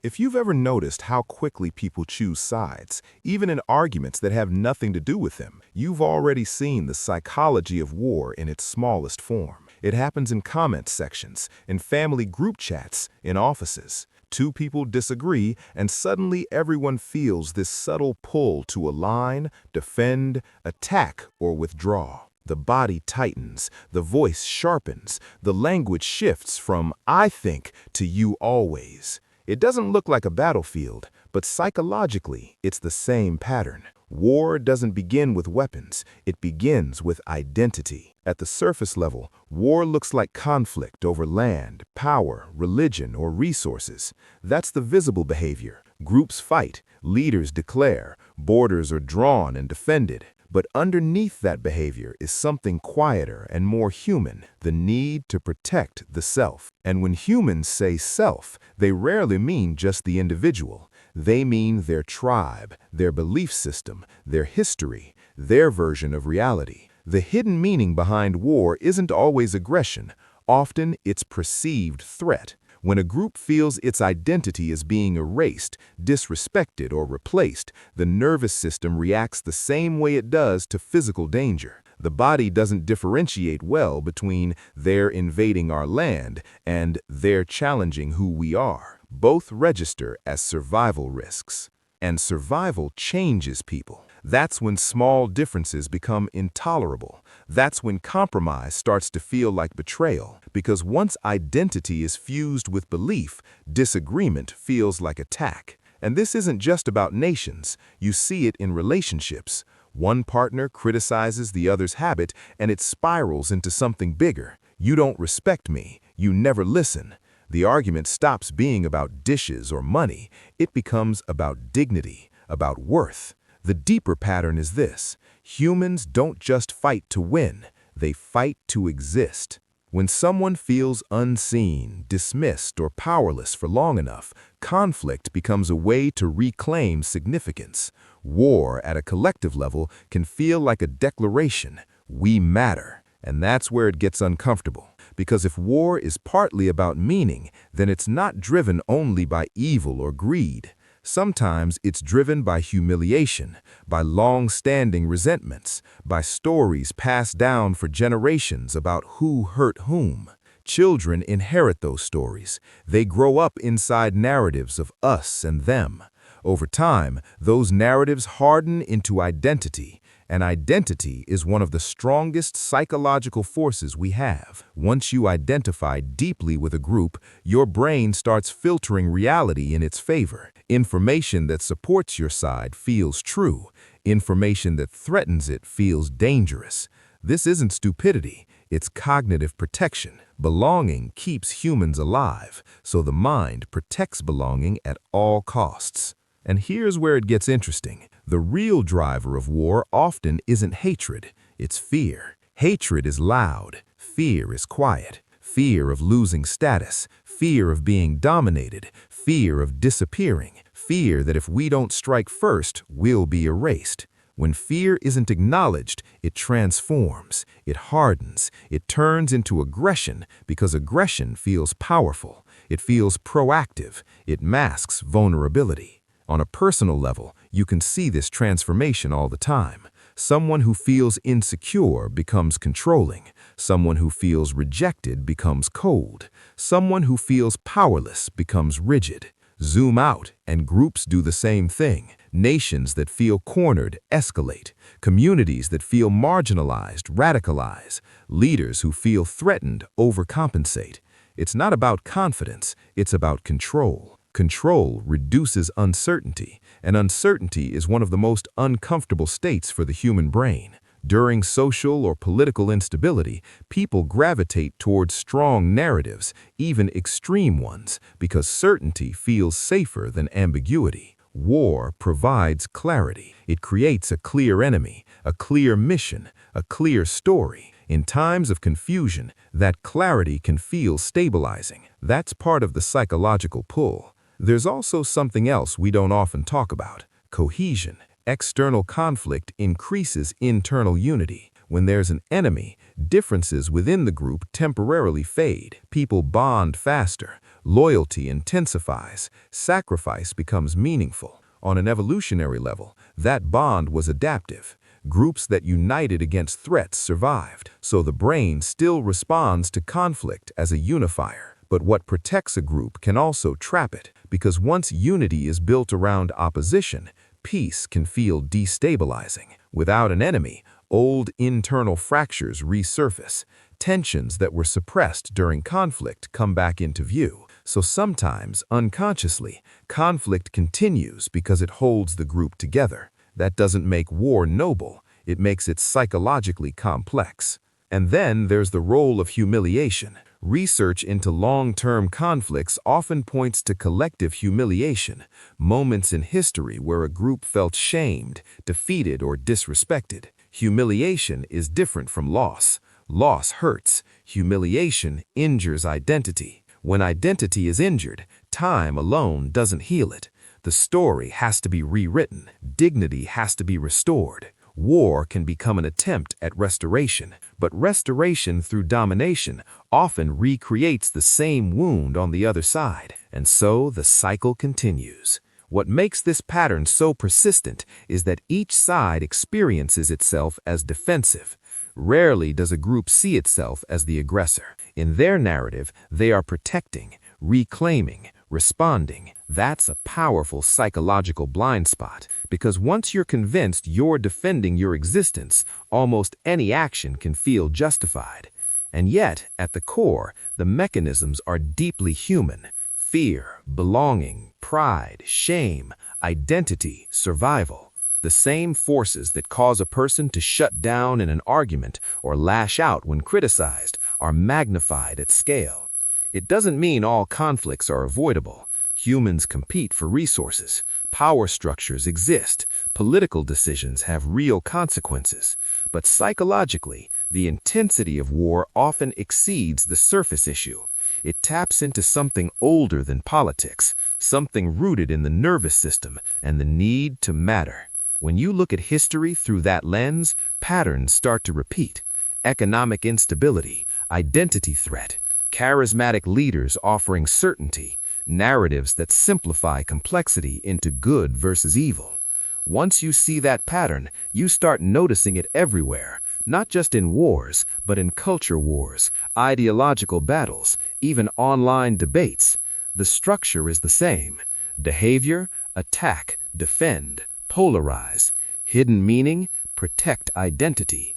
If you've ever noticed how quickly people choose sides, even in arguments that have nothing to do with them, you've already seen the psychology of war in its smallest form. It happens in comment sections, in family group chats, in offices. Two people disagree, and suddenly everyone feels this subtle pull to align, defend, attack, or withdraw. The body tightens, the voice sharpens, the language shifts from "I think" to "you always." It doesn't look like a battlefield, but psychologically, it's the same pattern. War doesn't begin with weapons, it begins with identity. At the surface level, war looks like conflict over land, power, religion, or resources. That's the visible behavior. Groups fight, leaders declare, borders are drawn and defended. But underneath that behavior is something quieter and more human, the need to protect the self. And when humans say self, they rarely mean just the individual. They mean their tribe, their belief system, their history, their version of reality. The hidden meaning behind war isn't always aggression. Often it's perceived threat. When a group feels its identity is being erased, disrespected, or replaced, the nervous system reacts the same way it does to physical danger. The body doesn't differentiate well between "they're invading our land" and "they're challenging who we are." Both register as survival risks. And survival changes people. That's when small differences become intolerable. That's when compromise starts to feel like betrayal. Because once identity is fused with belief, disagreement feels like attack. And this isn't just about nations. You see it in relationships. One partner criticizes the other's habit, and it spirals into something bigger. "You don't respect me. You never listen." The argument stops being about dishes or money. It becomes about dignity, about worth. The deeper pattern is this: humans don't just fight to win, they fight to exist. When someone feels unseen, dismissed, or powerless for long enough, conflict becomes a way to reclaim significance. War at a collective level can feel like a declaration: we matter. And that's where it gets uncomfortable. Because if war is partly about meaning, then it's not driven only by evil or greed. Sometimes it's driven by humiliation, by long-standing resentments, by stories passed down for generations about who hurt whom. Children inherit those stories. They grow up inside narratives of us and them. Over time, those narratives harden into identity. And identity is one of the strongest psychological forces we have. Once you identify deeply with a group, your brain starts filtering reality in its favor. Information that supports your side feels true. Information that threatens it feels dangerous. This isn't stupidity, it's cognitive protection. Belonging keeps humans alive, so the mind protects belonging at all costs. And here's where it gets interesting. The real driver of war often isn't hatred, it's fear. Hatred is loud, fear is quiet. Fear of losing status, fear of being dominated, fear of disappearing, fear that if we don't strike first, we'll be erased. When fear isn't acknowledged, it transforms, it hardens, it turns into aggression because aggression feels powerful, it feels proactive, it masks vulnerability. On a personal level, you can see this transformation all the time. Someone who feels insecure becomes controlling. Someone who feels rejected becomes cold. Someone who feels powerless becomes rigid. Zoom out, and groups do the same thing. Nations that feel cornered escalate. Communities that feel marginalized radicalize. Leaders who feel threatened overcompensate. It's not about confidence, it's about control. Control reduces uncertainty, and uncertainty is one of the most uncomfortable states for the human brain. During social or political instability, people gravitate towards strong narratives, even extreme ones, because certainty feels safer than ambiguity. War provides clarity. It creates a clear enemy, a clear mission, a clear story. In times of confusion, that clarity can feel stabilizing. That's part of the psychological pull. There's also something else we don't often talk about: cohesion. External conflict increases internal unity. When there's an enemy, differences within the group temporarily fade. People bond faster. Loyalty intensifies, sacrifice becomes meaningful. On an evolutionary level, that bond was adaptive. Groups that united against threats survived, so the brain still responds to conflict as a unifier. But what protects a group can also trap it, because once unity is built around opposition, peace can feel destabilizing. Without an enemy, old internal fractures resurface. Tensions that were suppressed during conflict come back into view. So sometimes, unconsciously, conflict continues because it holds the group together. That doesn't make war noble, it makes it psychologically complex. And then there's the role of humiliation. Research into long-term conflicts often points to collective humiliation, moments in history where a group felt shamed, defeated, or disrespected. Humiliation is different from loss. Loss hurts. Humiliation injures identity. When identity is injured, time alone doesn't heal it. The story has to be rewritten. Dignity has to be restored. War can become an attempt at restoration, but restoration through domination often recreates the same wound on the other side, and so the cycle continues. What makes this pattern so persistent is that each side experiences itself as defensive. Rarely does a group see itself as the aggressor. In their narrative, they are protecting, reclaiming, responding. That's a powerful psychological blind spot, because once you're convinced you're defending your existence, almost any action can feel justified. And yet, at the core, the mechanisms are deeply human. Fear, belonging, pride, shame, identity, survival. The same forces that cause a person to shut down in an argument or lash out when criticized are magnified at scale. It doesn't mean all conflicts are avoidable. Humans compete for resources. Power structures exist. Political decisions have real consequences. But psychologically, the intensity of war often exceeds the surface issue. It taps into something older than politics, something rooted in the nervous system and the need to matter. When you look at history through that lens, patterns start to repeat. Economic instability, identity threat, charismatic leaders offering certainty, narratives that simplify complexity into good versus evil. Once you see that pattern, you start noticing it everywhere, not just in wars, but in culture wars, ideological battles, even online debates. The structure is the same. Behavior, attack, defend, polarize. Hidden meaning, protect identity.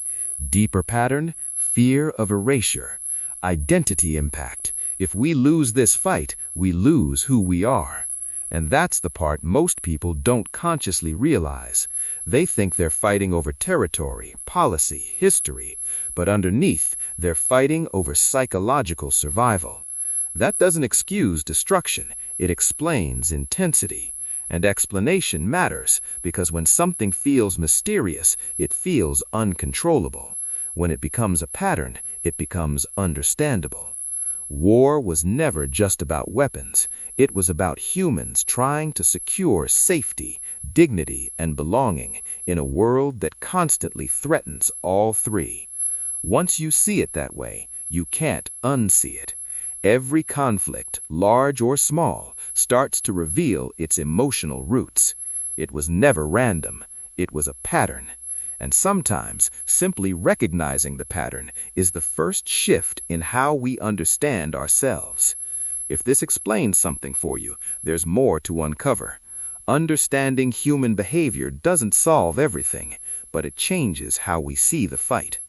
Deeper pattern, fear of erasure. Identity impact. If we lose this fight, we lose who we are. And that's the part most people don't consciously realize. They think they're fighting over territory, policy, history, but underneath, they're fighting over psychological survival. That doesn't excuse destruction, it explains intensity. And explanation matters, because when something feels mysterious, it feels uncontrollable. When it becomes a pattern, it becomes understandable. War was never just about weapons. It was about humans trying to secure safety, dignity, and belonging in a world that constantly threatens all three. Once you see it that way, you can't unsee it. Every conflict, large or small, starts to reveal its emotional roots. It was never random. It was a pattern. And sometimes, simply recognizing the pattern is the first shift in how we understand ourselves. If this explains something for you, there's more to uncover. Understanding human behavior doesn't solve everything, but it changes how we see the fight.